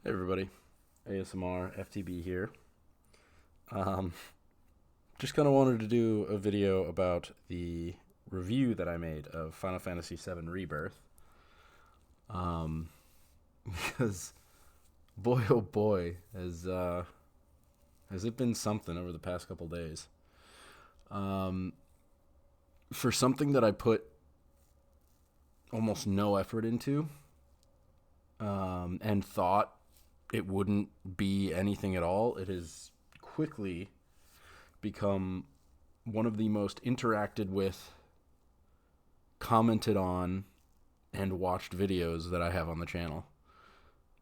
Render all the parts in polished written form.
Hey everybody, ASMR FTB here. Um, just kind of wanted to do a video about the review that I made of Final Fantasy VII Rebirth. Um, because boy oh boy has it been something over the past couple days. Um, for something that I put almost no effort into, and thought it wouldn't be anything at all, it has quickly become one of the most interacted with, commented on, and watched videos that I have on the channel.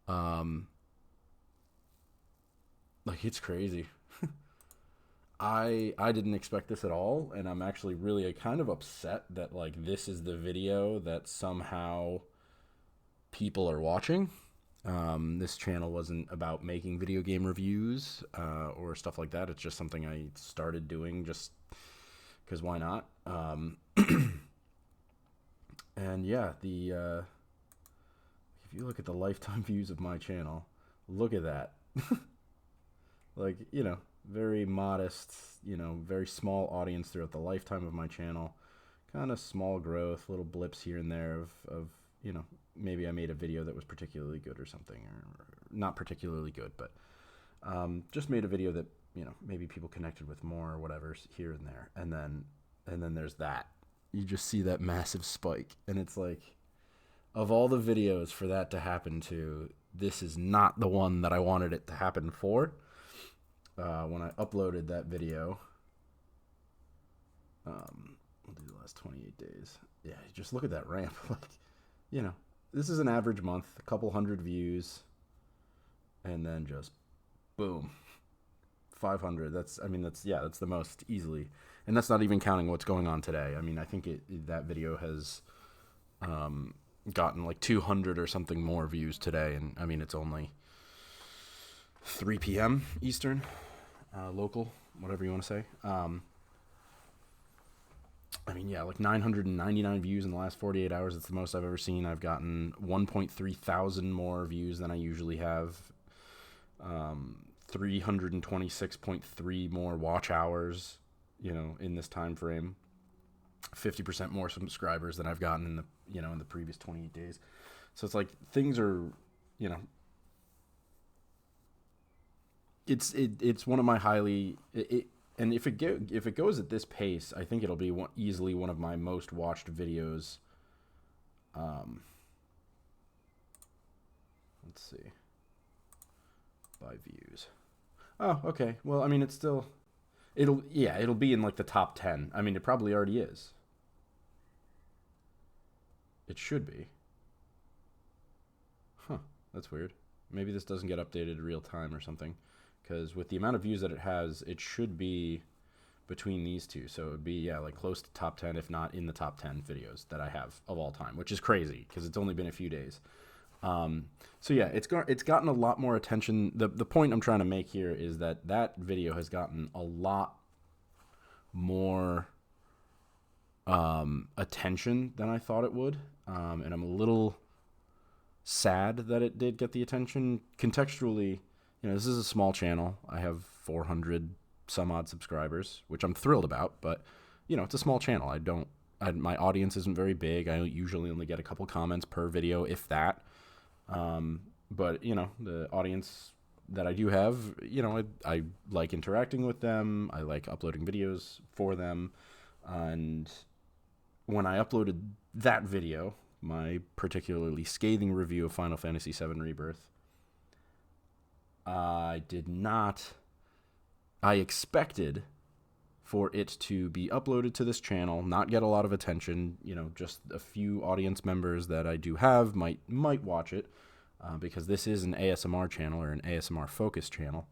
Um, it's crazy. I didn't expect this at all, and I'm actually really kind of upset that this is the video that somehow people are watching. This channel wasn't about making video game reviews or stuff like that. It's just something I started doing just because why not? And yeah, if you look at the lifetime views of my channel, look at that. Very modest, very small audience throughout the lifetime of my channel. Kind of small growth, little blips here and there of maybe I made a video that was particularly good or something, or not particularly good, but just made a video that maybe people connected with more or whatever here and there, and then there's that. You just see that massive spike, and it's like, of all the videos for that to happen to, this is not the one that I wanted it to happen for. When I uploaded that video, we'll do the last 28 days. Yeah, just look at that ramp. This is an average month, a couple hundred views, and then just boom, 500. That's the most easily, and that's not even counting what's going on today. I mean, I think that video has gotten like 200 or something more views today, and I mean it's only 3 p.m. Eastern, local, whatever you want to say. Like 999 views in the last 48 hours. It's the most I've ever seen. I've gotten 1.3 thousand more views than I usually have. 326.3 more watch hours, in this time frame. 50% more subscribers than I've gotten in the previous 28 days. So it's like things are, it's one of my and if it goes at this pace, I think it'll be easily one of my most watched videos. Let's see. By views. Oh, okay. Well, I mean, it'll be in like the top 10. I mean, it probably already is. It should be. Huh, that's weird. Maybe this doesn't get updated real time or something. Because with the amount of views that it has, it should be between these two. So it would be, like close to top 10, if not in the top 10 videos that I have of all time, which is crazy because it's only been a few days. It's gotten a lot more attention. The point I'm trying to make here is that video has gotten a lot more attention than I thought it would. And I'm a little sad that it did get the attention. Contextually, this is a small channel. I have 400 some odd subscribers, which I'm thrilled about, but it's a small channel. My audience isn't very big. I usually only get a couple comments per video, if that. But the audience that I do have, I like interacting with them. I like uploading videos for them. And when I uploaded that video, my particularly scathing review of Final Fantasy VII Rebirth, I expected for it to be uploaded to this channel, not get a lot of attention, just a few audience members that I do have might watch it, because this is an ASMR channel, or an ASMR focused channel.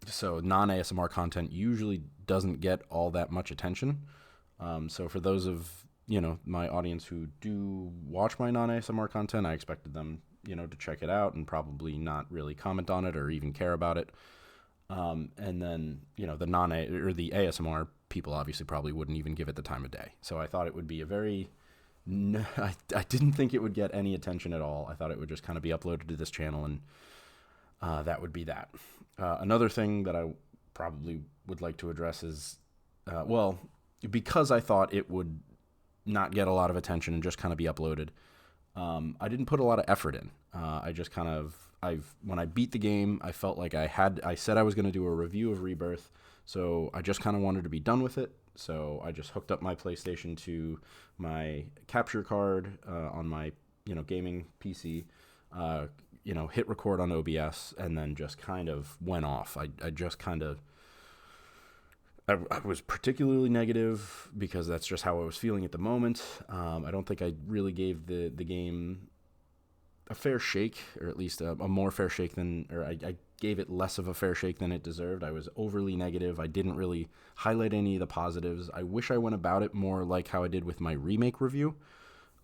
So non-ASMR content usually doesn't get all that much attention. So for those of, my audience who do watch my non-ASMR content, I expected them to check it out and probably not really comment on it or even care about it. And then, the the ASMR people obviously probably wouldn't even give it the time of day. So I thought it would be a very No, I didn't think it would get any attention at all. I thought it would just kind of be uploaded to this channel, and that would be that. Another thing that I probably would like to address is, well, because I thought it would not get a lot of attention and just kind of be uploaded, I didn't put a lot of effort in. I just kind of, when I beat the game, I felt like I said I was going to do a review of Rebirth, so I just kind of wanted to be done with it. So I just hooked up my PlayStation to my capture card on my, gaming PC, hit record on OBS, and then just kind of went off. I just kind of, I was particularly negative because that's just how I was feeling at the moment. I don't think I really gave the game a fair shake, or at least a more fair shake than, or I gave it less of a fair shake than it deserved. I was overly negative. I didn't really highlight any of the positives. I wish I went about it more like how I did with my remake review.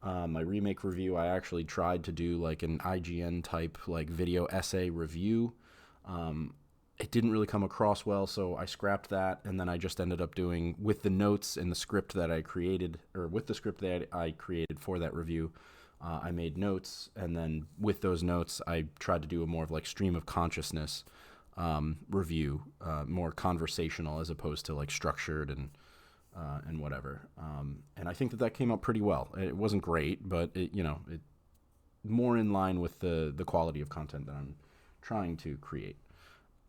My remake review, I actually tried to do like an IGN type like video essay review. It didn't really come across well, so I scrapped that, and then I just ended up doing, with the notes and the script that I created, or with the script that I created for that review, I made notes, and then with those notes, I tried to do a more of like stream of consciousness review, more conversational as opposed to like structured and whatever. And I think that came out pretty well. It wasn't great, but it more in line with the quality of content that I'm trying to create.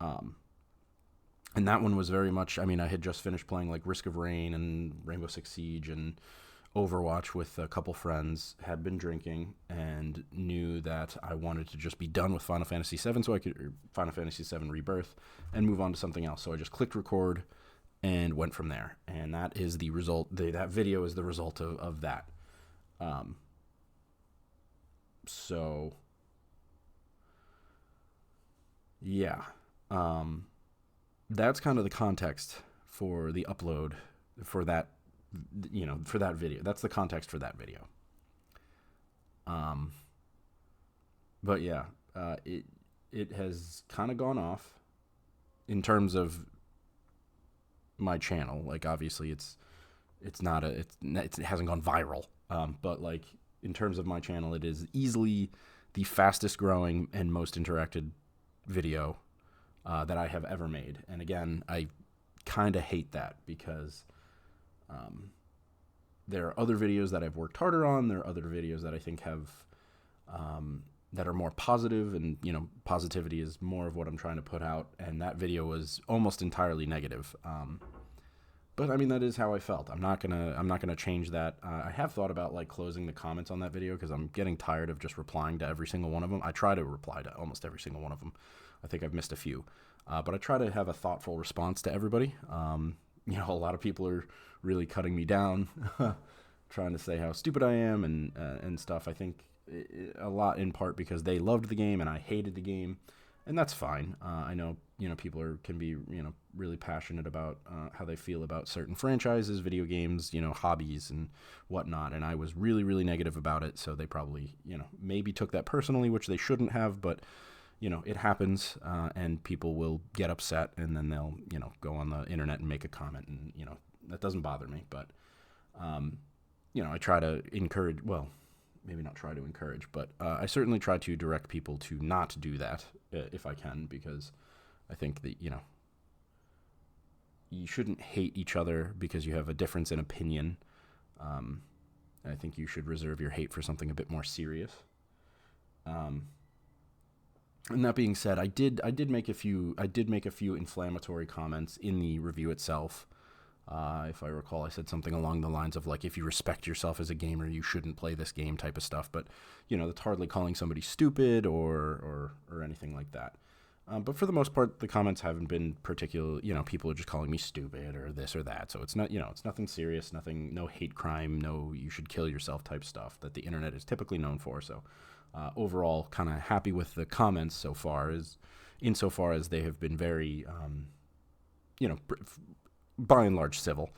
And that one was very much, I had just finished playing like Risk of Rain and Rainbow Six Siege and Overwatch with a couple friends, had been drinking, and knew that I wanted to just be done with Final Fantasy VII, so I could, Final Fantasy VII Rebirth, and move on to something else. So I just clicked record and went from there. And that is the result. That video is the result of that. So yeah. That's kind of the context for the upload for that, for that video. That's the context for that video. But yeah, it has kind of gone off in terms of my channel. Like, obviously it hasn't gone viral. But like in terms of my channel, it is easily the fastest growing and most interacted video that I have ever made. And again, I kind of hate that because there are other videos that I've worked harder on. There are other videos that I think have that are more positive, and positivity is more of what I'm trying to put out. And that video was almost entirely negative. But that is how I felt. I'm not gonna change that. I have thought about like closing the comments on that video because I'm getting tired of just replying to every single one of them. I try to reply to almost every single one of them. I think I've missed a few, but I try to have a thoughtful response to everybody. A lot of people are really cutting me down, trying to say how stupid I am and stuff. I think a lot in part because they loved the game and I hated the game, and that's fine. I know people can be really passionate about how they feel about certain franchises, video games, hobbies and whatnot, and I was really, really negative about it. So they probably maybe took that personally, which they shouldn't have, but it happens, and people will get upset, and then they'll go on the internet and make a comment, and that doesn't bother me. But I try to encourage, well, maybe not try to encourage, but I certainly try to direct people to not do that if I can, because I think that you shouldn't hate each other because you have a difference in opinion. I think you should reserve your hate for something a bit more serious. And that being said, I did make a few inflammatory comments in the review itself. If I recall, I said something along the lines of like, if you respect yourself as a gamer, you shouldn't play this game, type of stuff. But that's hardly calling somebody stupid or anything like that. But for the most part, the comments haven't been particular. People are just calling me stupid or this or that. So it's not, it's nothing serious, no hate crime, no you should kill yourself type stuff that the internet is typically known for. So. Overall, kind of happy with the comments so far, insofar as they have been very, by and large civil.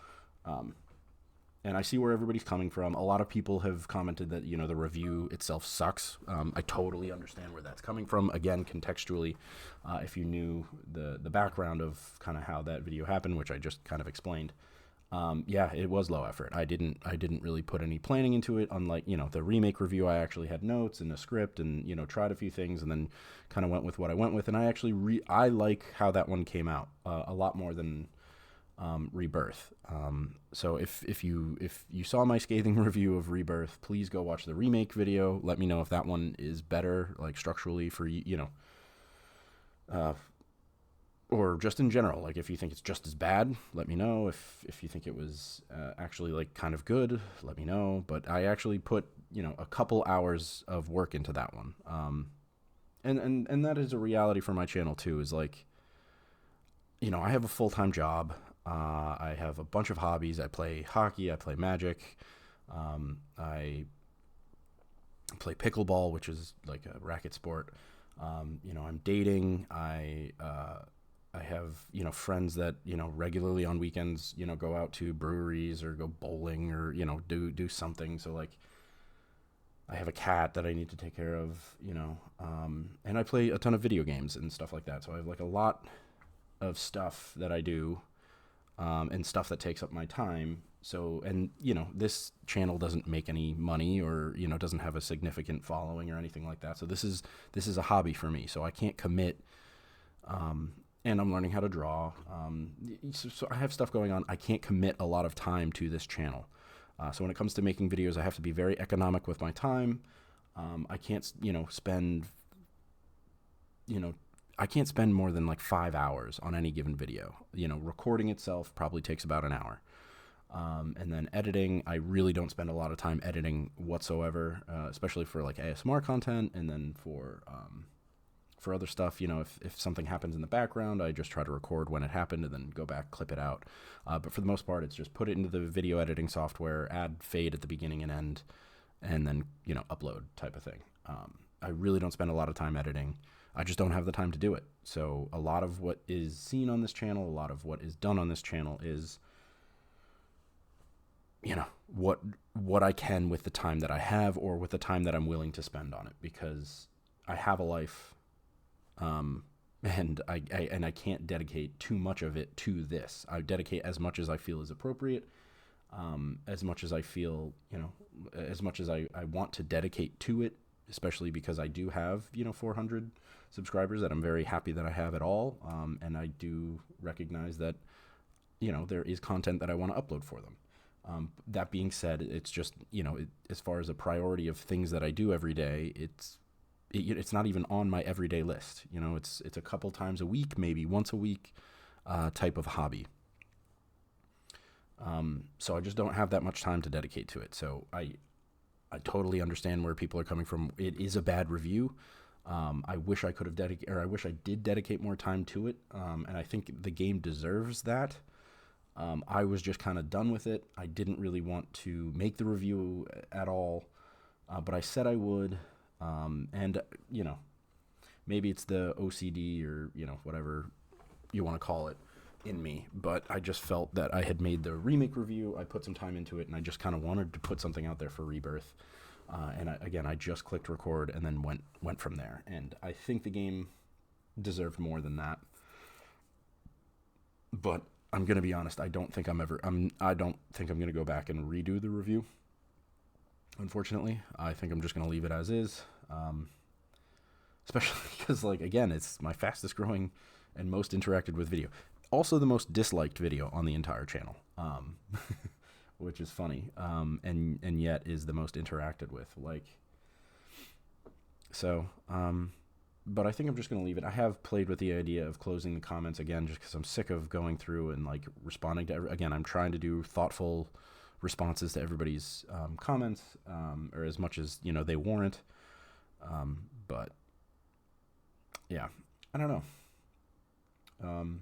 And I see where everybody's coming from. A lot of people have commented that, the review itself sucks. I totally understand where that's coming from. Again, contextually, if you knew the background of kind of how that video happened, which I just kind of explained, Yeah, it was low effort. I didn't really put any planning into it. Unlike, the remake review, I actually had notes and a script and, tried a few things and then kind of went with what I went with. And I actually, I like how that one came out a lot more than Rebirth. So if you saw my scathing review of Rebirth, please go watch the remake video. Let me know if that one is better, like structurally for uh, or just in general. Like if you think it's just as bad, let me know. If you think it was actually like kind of good, let me know. But I actually put a couple hours of work into that one. And that is a reality for my channel too. Is like I have a full-time job. I have a bunch of hobbies. I play hockey. I play Magic. I play pickleball, which is like a racket sport. I'm dating. I have friends that regularly on weekends go out to breweries or go bowling or do something. So like I have a cat that I need to take care of. And I play a ton of video games and stuff like that. So I have like a lot of stuff that I do. And stuff that takes up my time. So, and this channel doesn't make any money or doesn't have a significant following or anything like that. So this is a hobby for me. So I can't commit. And I'm learning how to draw. So I have stuff going on. I can't commit a lot of time to this channel. So when it comes to making videos, I have to be very economic with my time. I can't spend I can't spend more than like 5 hours on any given video. Recording itself probably takes about an hour. And then editing, I really don't spend a lot of time editing whatsoever, especially for like ASMR content. And then for other stuff, if something happens in the background, I just try to record when it happened and then go back, clip it out. But for the most part, it's just put it into the video editing software, add fade at the beginning and end, and then, upload type of thing. I really don't spend a lot of time editing. I just don't have the time to do it. So a lot of what is seen on this channel, a lot of what is done on this channel is, what I can with the time that I have or with the time that I'm willing to spend on it, because I have a life, and I can't dedicate too much of it to this. I dedicate as much as I feel is appropriate, as much as I feel, as much as I want to dedicate to it, especially because I do have, 400 subscribers that I'm very happy that I have at all. And I do recognize that, there is content that I want to upload for them. That being said, it's just, as far as a priority of things that I do every day, it's not even on my everyday list. It's a couple times a week, maybe once a week, type of hobby. So I just don't have that much time to dedicate to it. So I totally understand where people are coming from. It is a bad review. I wish I could have I wish I did dedicate more time to it. And I think the game deserves that. I was just kind of done with it. I didn't really want to make the review at all, but I said I would. And maybe it's the OCD or, whatever you want to call it in me, but I just felt that I had made the remake review. I put some time into it, and I just kind of wanted to put something out there for Rebirth. And I just clicked record and then went from there. And I think the game deserved more than that. But I'm gonna be honest. I don't think I'm gonna go back and redo the review. Unfortunately, I think I'm just gonna leave it as is. Especially because, like, again, it's my fastest growing and most interacted with video. Also, the most disliked video on the entire channel. Which is funny, and yet is the most interacted with, but I think I'm just going to leave it. I have played with the idea of closing the comments again, just because I'm sick of going through and responding to again, I'm trying to do thoughtful responses to everybody's comments, or as much as, they warrant, but yeah, I don't know.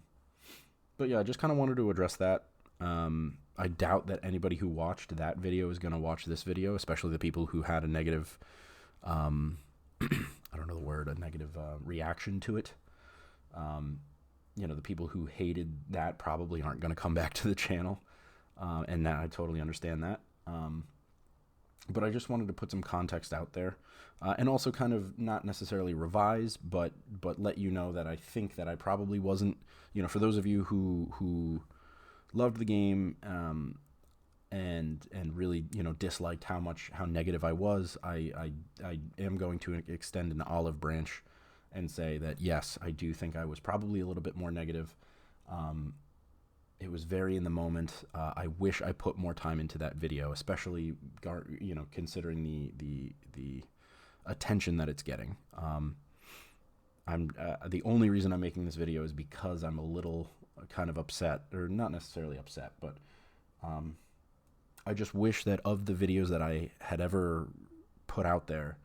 But yeah, I just kind of wanted to address that. I doubt that anybody who watched that video is going to watch this video, especially the people who had a negative, I don't know the word, a negative reaction to it. The people who hated that probably aren't going to come back to the channel, and that I totally understand that. But I just wanted to put some context out there, and also kind of not necessarily revise, but let you know that I think that I probably wasn't, for those of you who loved the game, and really, disliked how negative I was, I am going to extend an olive branch and say that yes, I do think I was probably a little bit more negative. It was very in the moment. I wish I put more time into that video, especially considering the attention that it's getting. I'm the only reason I'm making this video is because I'm a little kind of upset, or not necessarily upset, but I just wish that of the videos that I had ever put out there,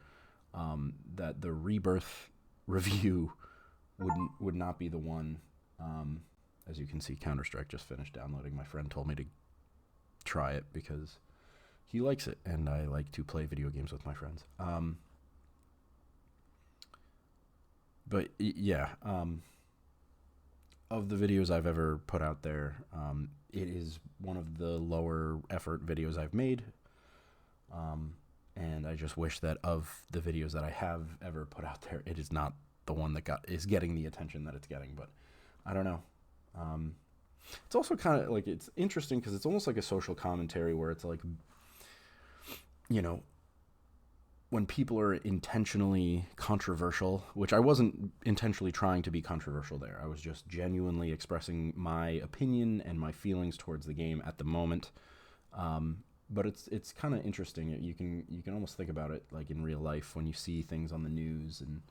that the Rebirth review would not be the one. As you can see, Counter-Strike just finished downloading. My friend told me to try it because he likes it, and I like to play video games with my friends. But yeah, of the videos I've ever put out there, it is one of the lower effort videos I've made. And I just wish that of the videos that I have ever put out there, it is not the one that is getting the attention that it's getting. But I don't know. It's also kind of like, it's interesting because it's almost like a social commentary where it's like, when people are intentionally controversial, which I wasn't intentionally trying to be controversial there. I was just genuinely expressing my opinion and my feelings towards the game at the moment. But it's kind of interesting. You can almost think about it like in real life when you see things on the news and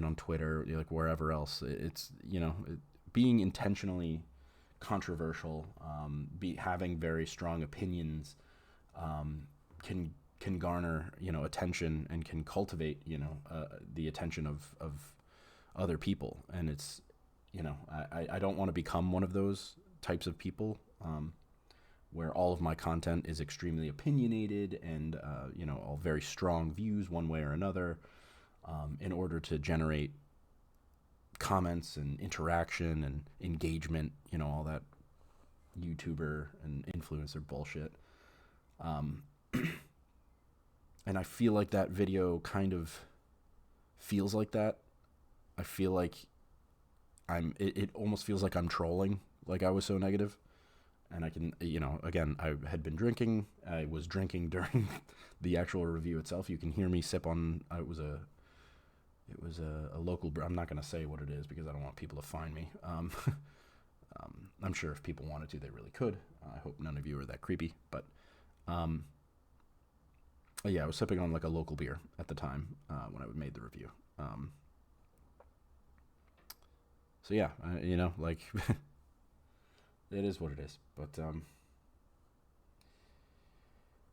on Twitter, like wherever else. It's being intentionally controversial, having very strong opinions, can garner attention and can cultivate the attention of other people. And it's I don't want to become one of those types of people, where all of my content is extremely opinionated and all very strong views one way or another, in order to generate comments and interaction and engagement, all that YouTuber and influencer bullshit. And I feel like that video kind of feels like that. I feel like it almost feels like I'm trolling, like I was so negative. And I can, again, I had been drinking. I was drinking during the actual review itself. You can hear me sip on, it was a local, I'm not going to say what it is because I don't want people to find me. I'm sure if people wanted to, they really could. I hope none of you are that creepy, but, yeah, I was sipping on like a local beer at the time, when I made the review. So yeah, like it is what it is, but,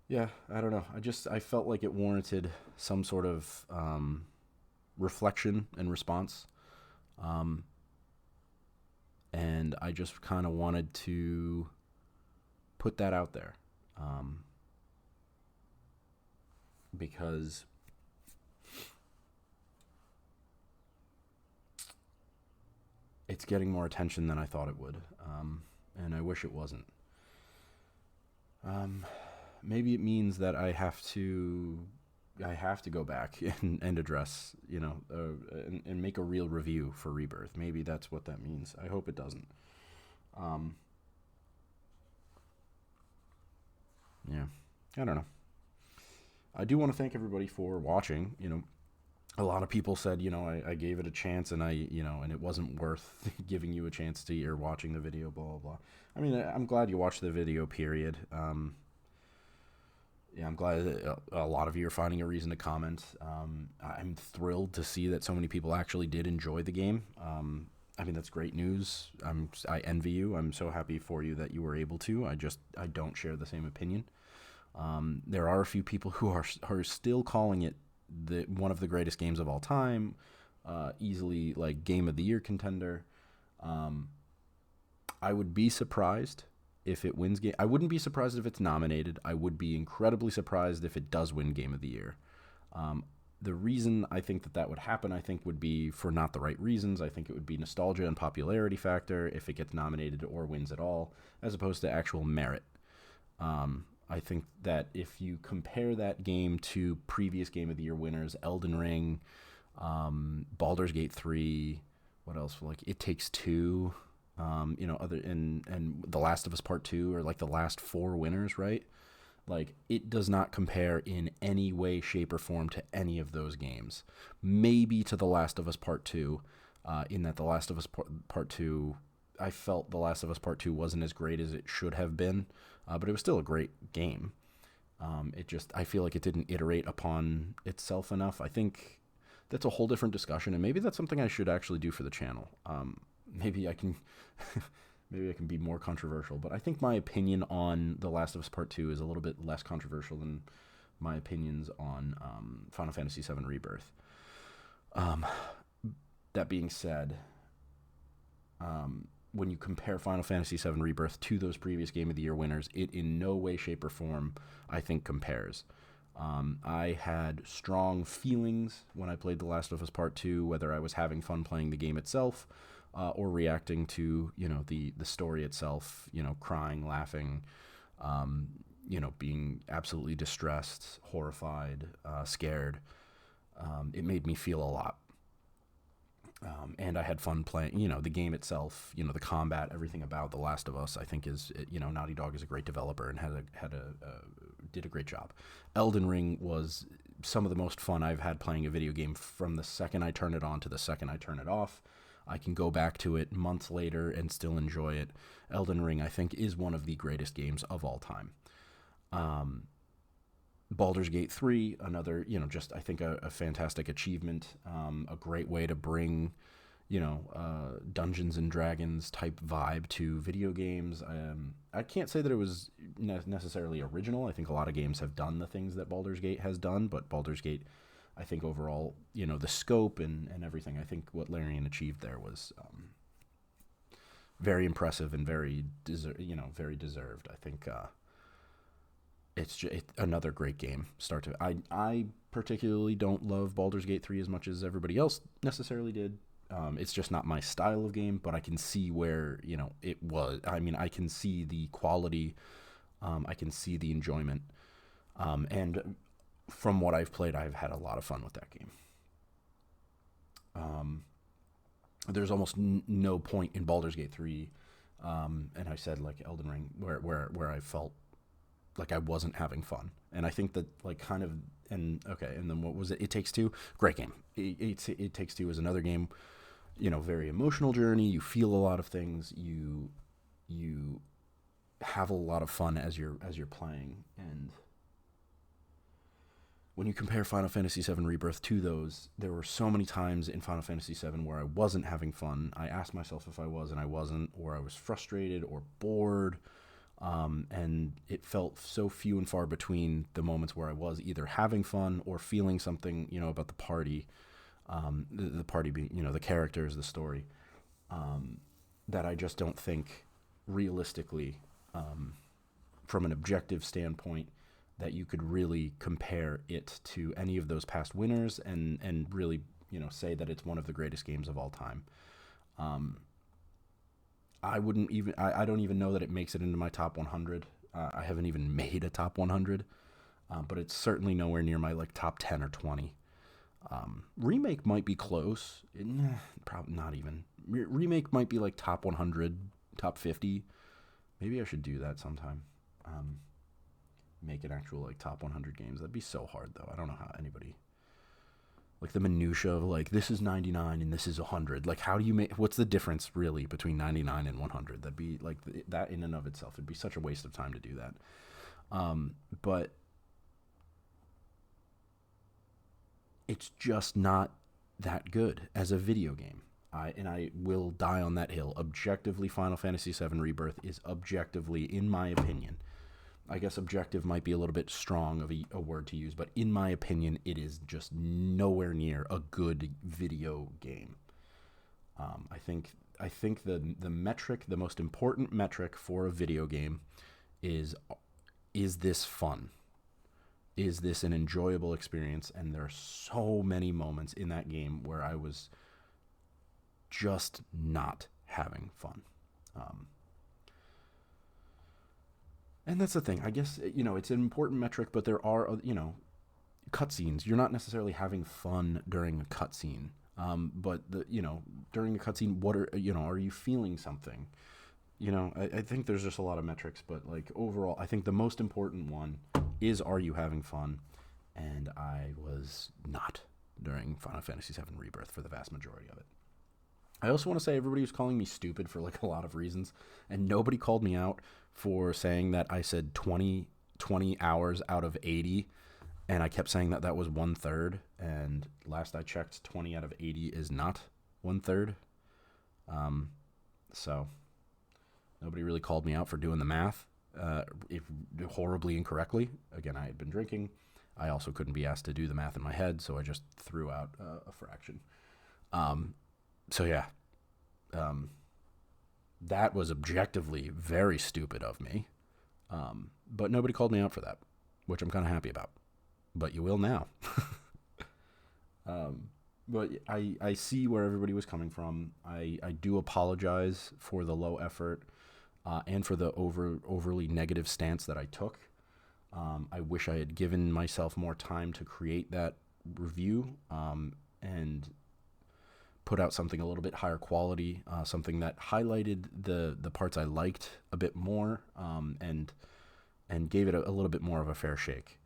yeah, I don't know. I felt like it warranted some sort of, reflection and response. And I just kind of wanted to put that out there. Because it's getting more attention than I thought it would. And I wish it wasn't. Maybe it means that I have to go back and address, and make a real review for Rebirth. Maybe that's what that means. I hope it doesn't. Yeah, I don't know. I do want to thank everybody for watching. A lot of people said, I gave it a chance and and it wasn't worth giving you a chance to, or watching the video, blah, blah, blah. I mean, I'm glad you watched the video, period. Yeah, I'm glad that a lot of you are finding a reason to comment. I'm thrilled to see that so many people actually did enjoy the game. I mean, that's great news. I envy you. I'm so happy for you that you were able to. I don't share the same opinion. There are a few people who are still calling it one of the greatest games of all time, easily like game of the year contender. I would be surprised if it wins game. I wouldn't be surprised if it's nominated. I would be incredibly surprised if it does win game of the year. The reason I think that would happen, I think, would be for not the right reasons. I think it would be nostalgia and popularity factor if it gets nominated or wins at all, as opposed to actual merit. I think that if you compare that game to previous Game of the Year winners, Elden Ring, Baldur's Gate 3, what else? Like It Takes Two, Other and The Last of Us Part 2 are like the last four winners, right? Like, it does not compare in any way, shape, or form to any of those games. Maybe to The Last of Us Part 2, in that The Last of Us Part 2, I felt The Last of Us Part 2 wasn't as great as it should have been, but it was still a great game. I feel like it didn't iterate upon itself enough. I think that's a whole different discussion, and maybe that's something I should actually do for the channel. Maybe I can, maybe I can be more controversial, but I think my opinion on The Last of Us Part 2 is a little bit less controversial than my opinions on Final Fantasy VII Rebirth. That being said, when you compare Final Fantasy VII Rebirth to those previous Game of the Year winners, it in no way, shape, or form, I think, compares. I had strong feelings when I played The Last of Us Part 2, whether I was having fun playing the game itself or reacting to, the story itself, crying, laughing, being absolutely distressed, horrified, scared. It made me feel a lot. And I had fun playing, the game itself, the combat, everything about The Last of Us, I think Naughty Dog is a great developer and did a great job. Elden Ring was some of the most fun I've had playing a video game from the second I turn it on to the second I turn it off. I can go back to it months later and still enjoy it. Elden Ring, I think, is one of the greatest games of all time. Baldur's Gate 3, another, just I think a fantastic achievement, a great way to bring, Dungeons and Dragons type vibe to video games. I can't say that it was necessarily original. I think a lot of games have done the things that Baldur's Gate has done, but Baldur's Gate, I think overall, the scope and everything, I think what Larian achieved there was very impressive and very deserved. I think it's another great game. I particularly don't love Baldur's Gate 3 as much as everybody else necessarily did. It's just not my style of game, but I can see where, it was. I mean, I can see the quality. I can see the enjoyment. And from what I've played, I've had a lot of fun with that game. There's almost no point in Baldur's Gate 3, and I said like Elden Ring, where I felt like I wasn't having fun. And I think that and then what was it? It Takes Two, great game. It Takes Two is another game, very emotional journey. You feel a lot of things. You have a lot of fun as you're playing. And when you compare Final Fantasy VII Rebirth to those, there were so many times in Final Fantasy VII where I wasn't having fun. I asked myself if I was, and I wasn't, or I was frustrated or bored. And it felt so few and far between the moments where I was either having fun or feeling something, about the party, the party being, the characters, the story, that I just don't think realistically, from an objective standpoint, that you could really compare it to any of those past winners and really, say that it's one of the greatest games of all time. I don't even know that it makes it into my top 100. I haven't even made a top 100, but it's certainly nowhere near my top 10 or 20. Remake might be close. Probably not even. Remake might be top 100, top 50. Maybe I should do that sometime. Make an actual top 100 games. That'd be so hard though. I don't know how anybody. The minutia of this is 99 and this is 100. How do you make? What's the difference really between 99 and 100? That'd be that in and of itself. It'd be such a waste of time to do that. But it's just not that good as a video game. I will die on that hill. Objectively, Final Fantasy VII Rebirth is objectively, in my opinion. I guess objective might be a little bit strong of a word to use, but in my opinion, it is just nowhere near a good video game. I think the metric, the most important metric for a video game is this fun? Is this an enjoyable experience? And there are so many moments in that game where I was just not having fun. And that's the thing. I guess, it's an important metric, but there are, cutscenes. You're not necessarily having fun during a cutscene. But during a cutscene, are you feeling something? I think there's just a lot of metrics, but like overall, I think the most important one is, are you having fun? And I was not during Final Fantasy VII Rebirth for the vast majority of it. I also want to say everybody was calling me stupid for like a lot of reasons, and nobody called me out for saying that I said 20 hours out of 80, and I kept saying that that was 1/3, and last I checked, 20 out of 80 is not 1/3. So nobody really called me out for doing the math horribly incorrectly. Again, I had been drinking. I also couldn't be asked to do the math in my head, so I just threw out a fraction. So yeah, that was objectively very stupid of me. But nobody called me out for that, which I'm kind of happy about. But you will now. But I see where everybody was coming from. I do apologize for the low effort and for the overly negative stance that I took. I wish I had given myself more time to create that review and put out something a little bit higher quality, something that highlighted the parts I liked a bit more, and gave it a little bit more of a fair shake.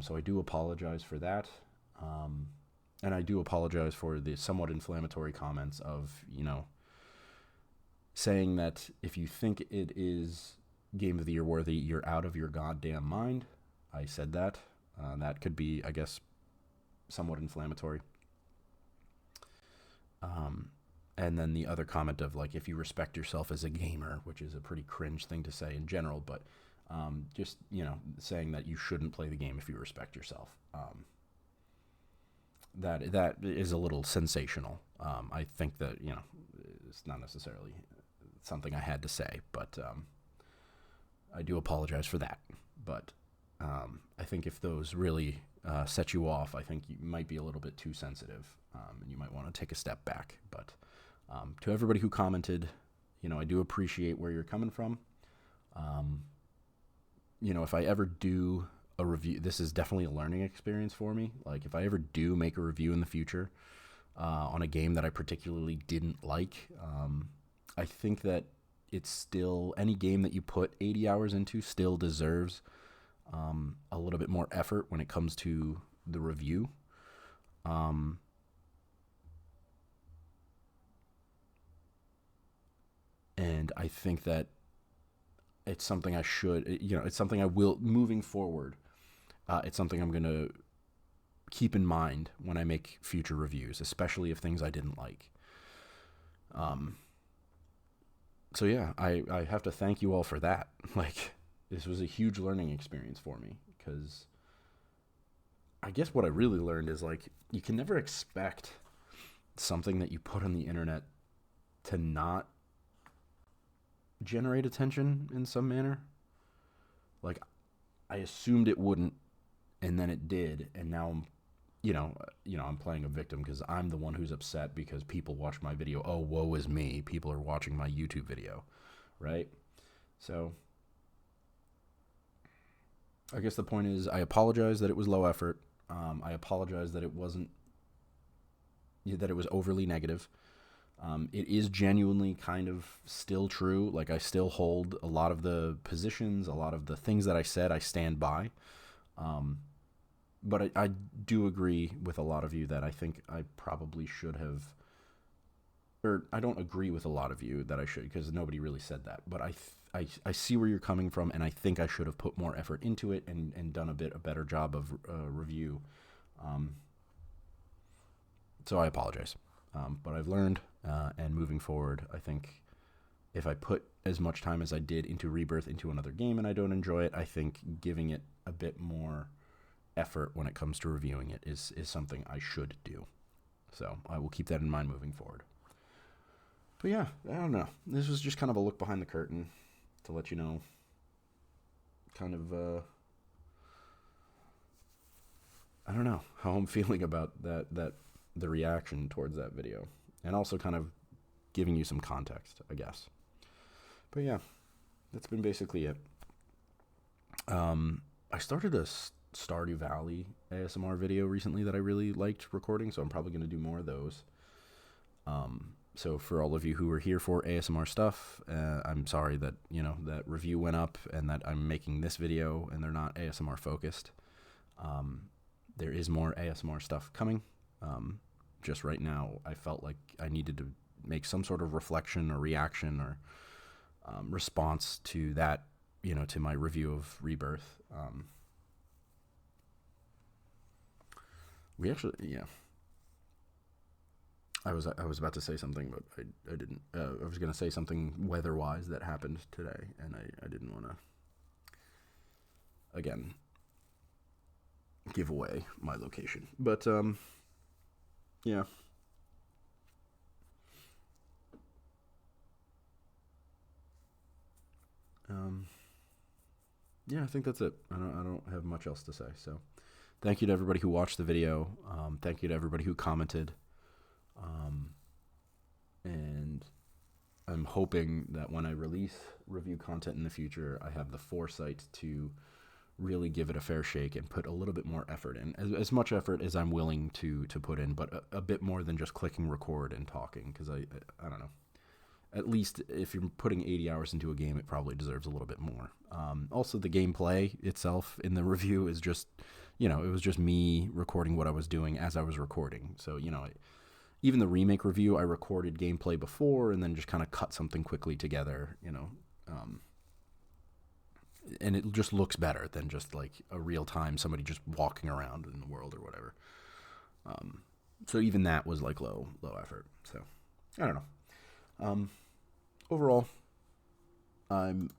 So I do apologize for that. And I do apologize for the somewhat inflammatory comments of, saying that if you think it is Game of the Year worthy, you're out of your goddamn mind. I said that. That could be, I guess, somewhat inflammatory. And then the other comment of, like, if you respect yourself as a gamer, which is a pretty cringe thing to say in general, but just, saying that you shouldn't play the game if you respect yourself. That is a little sensational. I think that, it's not necessarily something I had to say, but I do apologize for that. But I think if those really set you off, I think you might be a little bit too sensitive, and you might want to take a step back. But to everybody who commented, I do appreciate where you're coming from. If I ever do a review, this is definitely a learning experience for me. Like, if I ever do make a review in the future on a game that I particularly didn't like, I think that it's still, any game that you put 80 hours into still deserves a little bit more effort when it comes to the review. And I think that it's something I should, it's something I will, moving forward, it's something I'm going to keep in mind when I make future reviews, especially of things I didn't like. So yeah, I have to thank you all for that. Like, this was a huge learning experience for me, because I guess what I really learned is, like, you can never expect something that you put on the internet to not generate attention in some manner. Like, I assumed it wouldn't, and then it did, and now I'm, I'm playing a victim because I'm the one who's upset because people watch my video. Oh, woe is me. People are watching my YouTube video, right? So I guess the point is, I apologize that it was low effort. I apologize that it wasn't, that it was overly negative. It is genuinely kind of still true. Like, I still hold a lot of the positions, a lot of the things that I said, I stand by. But I do agree with a lot of you that I think I probably should have, or I don't agree with a lot of you that I should, because nobody really said that. But I see where you're coming from, and I think I should have put more effort into it and done a better job of review. So I apologize. But I've learned, and moving forward, I think if I put as much time as I did into Rebirth into another game and I don't enjoy it, I think giving it a bit more effort when it comes to reviewing it is something I should do. So I will keep that in mind moving forward. But yeah, I don't know. This was just kind of a look behind the curtain to let you know kind of, I don't know how I'm feeling about the reaction towards that video, and also kind of giving you some context, I guess. But yeah, that's been basically it. I started a Stardew Valley ASMR video recently that I really liked recording, so I'm probably going to do more of those. So for all of you who are here for ASMR stuff, I'm sorry that, that review went up and that I'm making this video and they're not ASMR focused. There is more ASMR stuff coming. Just right now, I felt like I needed to make some sort of reflection or reaction or response to that, to my review of Rebirth. We actually, yeah. I was about to say something, but I didn't. I was going to say something weather-wise that happened today, and I didn't want to, again, give away my location. But, yeah. Yeah, I think that's it. I don't have much else to say. So, thank you to everybody who watched the video. Thank you to everybody who commented. And I'm hoping that when I release review content in the future, I have the foresight to really give it a fair shake and put a little bit more effort in. As much effort as I'm willing to put in, but a bit more than just clicking record and talking, because I don't know. At least if you're putting 80 hours into a game, it probably deserves a little bit more. Also, the gameplay itself in the review is just, it was just me recording what I was doing as I was recording. So, even the remake review, I recorded gameplay before and then just kind of cut something quickly together, and it just looks better than just like a real time somebody just walking around in the world or whatever. So even that was like low effort. So I don't know. Overall, I'm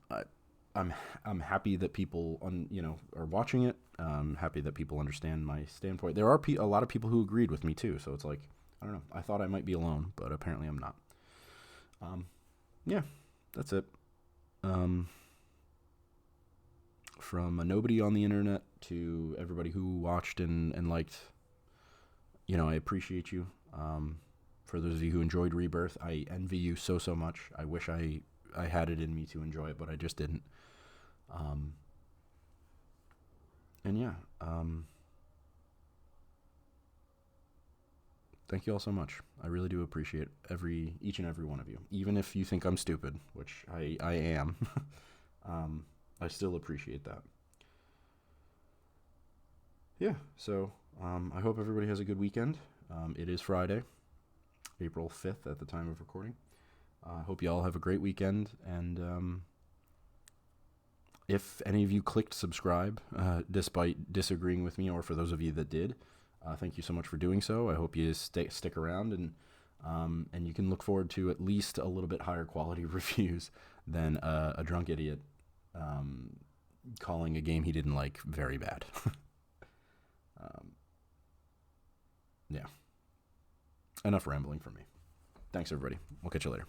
happy that people are watching it. I'm happy that people understand my standpoint. There are a lot of people who agreed with me too. So it's like, I don't know. I thought I might be alone, but apparently I'm not. Yeah, that's it. From a nobody on the internet to everybody who watched and liked, I appreciate you. For those of you who enjoyed Rebirth, I envy you so much. I wish I had it in me to enjoy it, but I just didn't. And yeah, thank you all so much. I really do appreciate each and every one of you. Even if you think I'm stupid, which I am, I still appreciate that. Yeah, so I hope everybody has a good weekend. It is Friday, April 5th at the time of recording. I hope you all have a great weekend, and if any of you clicked subscribe, despite disagreeing with me, or for those of you that did, thank you so much for doing so. I hope you stick around, and you can look forward to at least a little bit higher quality reviews than a drunk idiot calling a game he didn't like very bad. Yeah. Enough rambling from me. Thanks, everybody. We'll catch you later.